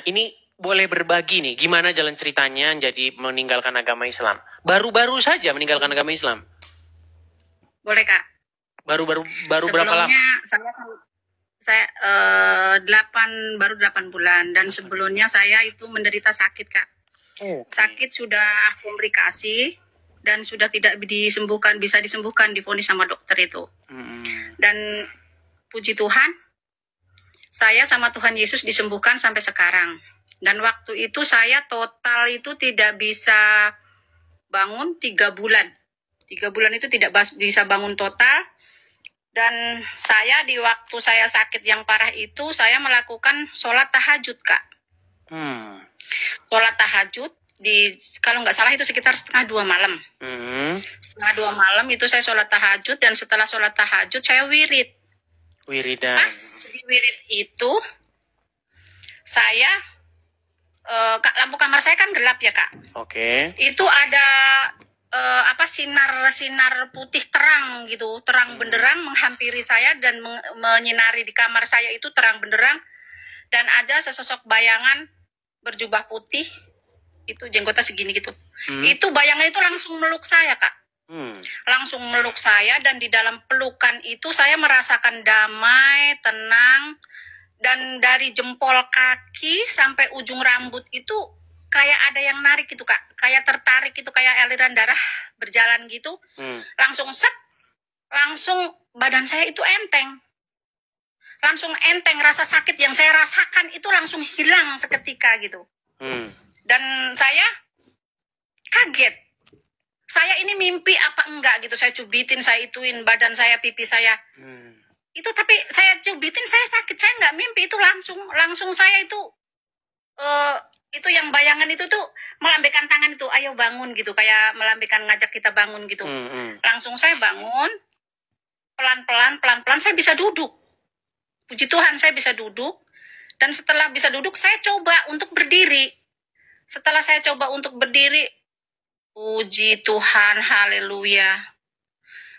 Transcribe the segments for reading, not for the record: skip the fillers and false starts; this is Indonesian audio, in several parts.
ini boleh berbagi nih, gimana jalan ceritanya jadi meninggalkan agama Islam? Baru-baru saja meninggalkan agama Islam. Boleh, Kak. Baru berapa lama? Saya baru 8 bulan, dan sebelumnya saya itu menderita sakit, Kak. Sakit sudah komplikasi dan sudah tidak bisa disembuhkan, divonis sama dokter itu. Dan puji Tuhan, saya sama Tuhan Yesus disembuhkan sampai sekarang. Dan waktu itu saya total itu tidak bisa bangun 3 bulan. 3 bulan itu tidak bisa bangun total. Dan saya di waktu saya sakit yang parah itu, saya melakukan sholat tahajud, Kak. Sholat tahajud, kalau nggak salah itu sekitar 1:30 malam. 1:30 malam itu saya sholat tahajud, dan setelah sholat tahajud saya wirid. Wiridan. Pas di wirid itu, saya, lampu kamar saya kan gelap ya, Kak. Oke. Itu ada sinar putih terang gitu, terang benderang menghampiri saya dan menyinari di kamar saya itu terang benderang, dan ada sesosok bayangan berjubah putih, itu jenggotnya segini gitu. Itu bayangan itu langsung meluk saya, Kak. Langsung meluk saya, dan di dalam pelukan itu saya merasakan damai, tenang, dan dari jempol kaki sampai ujung rambut itu kayak ada yang narik gitu, Kak. Kayak tertarik gitu, kayak aliran darah berjalan gitu. Langsung set, langsung badan saya itu enteng. Langsung enteng, rasa sakit yang saya rasakan itu langsung hilang seketika gitu. Dan saya kaget. Saya ini mimpi apa enggak gitu. Saya cubitin, saya ituin badan saya, pipi saya. Itu tapi saya cubitin, saya sakit. Saya nggak mimpi, itu langsung saya itu yang bayangan itu tuh melambaikan tangan itu, ayo bangun gitu, kayak melambaikan ngajak kita bangun gitu. Langsung saya bangun, pelan-pelan saya bisa duduk. Puji Tuhan, saya bisa duduk. Dan setelah bisa duduk, saya coba untuk berdiri. Setelah saya coba untuk berdiri, puji Tuhan, haleluya.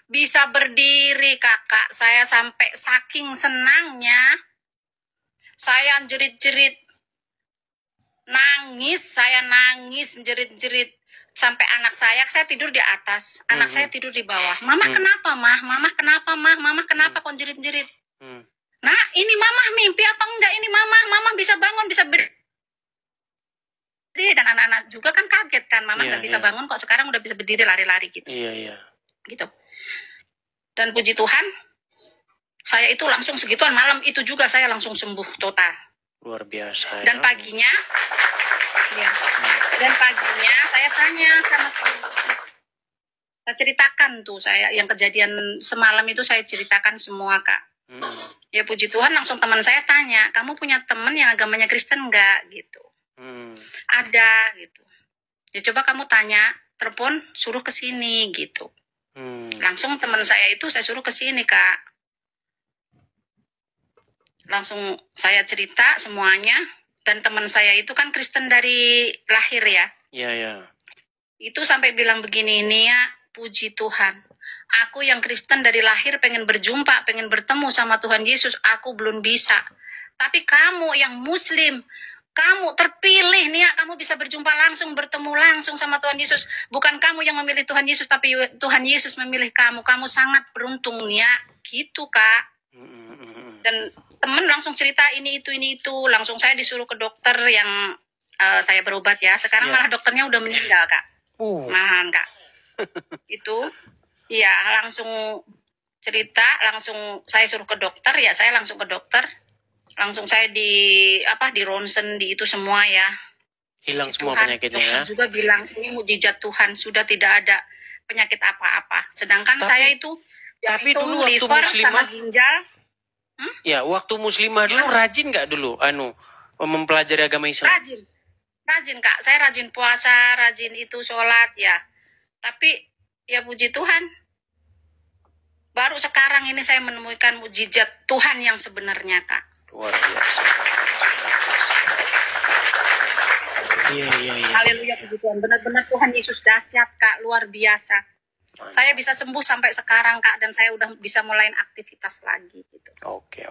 Bisa berdiri, Kakak. Saya sampai saking senangnya, saya jerit-jerit, saya nangis, jerit-jerit. Sampai anak saya tidur di atas, anak saya tidur di bawah. Mama kenapa, Mah? Mama kenapa, Mah? Mama kenapa kok jerit-jerit? Nah, ini Mama mimpi apa enggak ini, Mama bisa bangun, bisa berdiri. Dan anak-anak juga kan kaget kan, Mama nggak bisa bangun kok sekarang udah bisa berdiri, lari-lari gitu. Gitu. Dan puji Tuhan, saya itu langsung segituan malam itu juga saya langsung sembuh total. Luar biasa. Dan paginya, saya tanya sama teman, saya ceritakan tuh, saya yang kejadian semalam itu saya ceritakan semua, Kak. Ya puji Tuhan, langsung teman saya tanya, kamu punya teman yang agamanya Kristen nggak gitu? Ada gitu. Ya coba kamu tanya, telepon, suruh ke sini gitu. Langsung teman saya itu saya suruh ke sini, Kak. Langsung saya cerita semuanya, dan teman saya itu kan Kristen dari lahir ya. Iya. Itu sampai bilang begini, Nia, puji Tuhan. Aku yang Kristen dari lahir pengen berjumpa, pengen bertemu sama Tuhan Yesus, aku belum bisa. Tapi kamu yang Muslim, kamu terpilih, Nia, kamu bisa berjumpa langsung, bertemu langsung sama Tuhan Yesus. Bukan kamu yang memilih Tuhan Yesus, tapi Tuhan Yesus memilih kamu. Kamu sangat beruntung, Nia. Gitu, Kak. Dan temen langsung cerita ini itu. Langsung saya disuruh ke dokter yang saya berobat ya. Sekarang malah dokternya udah meninggal, Kak. Malahan, Kak. Itu, ya langsung cerita, langsung saya suruh ke dokter, ya saya langsung ke dokter. Langsung saya di ronsen, di itu semua ya. Hilang semua Tuhan, penyakitnya ya. juga bilang ini mujizat Tuhan, sudah tidak ada penyakit apa-apa. Sedangkan saya itu dulu waktu liver muslimah sama ginjal. Ya, waktu muslimah dulu rajin nggak dulu mempelajari agama Islam? Rajin, Kak. Saya rajin puasa, rajin itu sholat ya. Tapi ya puji Tuhan, baru sekarang ini saya menemukan mujizat Tuhan yang sebenarnya, Kak. Luar biasa. Iya. Haleluya, puji Tuhan. Benar-benar Tuhan Yesus dahsyat, Kak. Luar biasa. Saya bisa sembuh sampai sekarang, Kak. Dan saya udah bisa mulai aktivitas lagi gitu. Oke.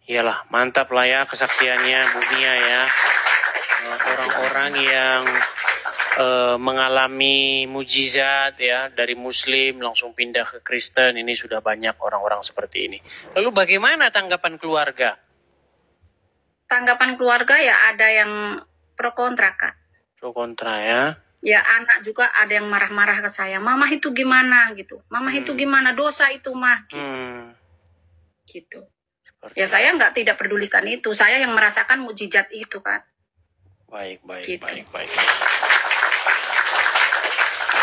Iyalah, mantap lah ya kesaksiannya Bu Mia ya. Orang-orang yang mengalami mujizat ya, dari Muslim langsung pindah ke Kristen, ini sudah banyak orang-orang seperti ini. Lalu bagaimana tanggapan keluarga? Tanggapan keluarga ya ada yang pro kontra, Kak. Pro kontra ya. Ya anak juga ada yang marah-marah ke saya. Mama itu gimana gitu. Mama itu gimana, dosa itu mah. Gitu. Ya saya tidak pedulikan itu. Saya yang merasakan mujizat itu kan. Baik. Gitu.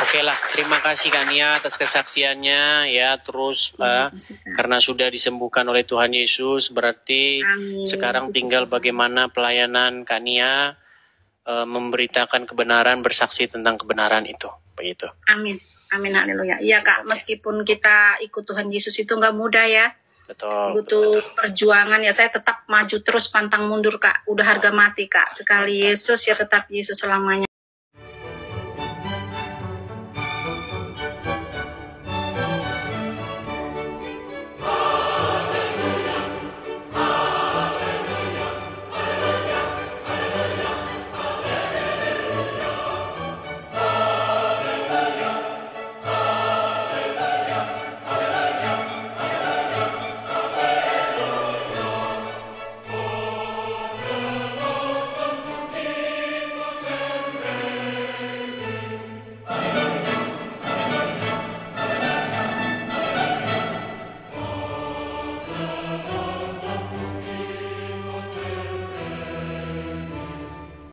Oke lah, terima kasih Kak Nia atas kesaksiannya ya. Terus karena sudah disembuhkan oleh Tuhan Yesus, berarti Amin. sekarang tinggal bagaimana pelayanan Kak Nia memberitakan kebenaran, bersaksi tentang kebenaran itu, begitu. Amin, haleluya. Iya Kak, meskipun kita ikut Tuhan Yesus itu nggak mudah ya. Butuh perjuangan ya. Saya tetap maju terus, pantang mundur Kak. Udah harga mati Kak. Sekali Yesus ya tetap Yesus selamanya.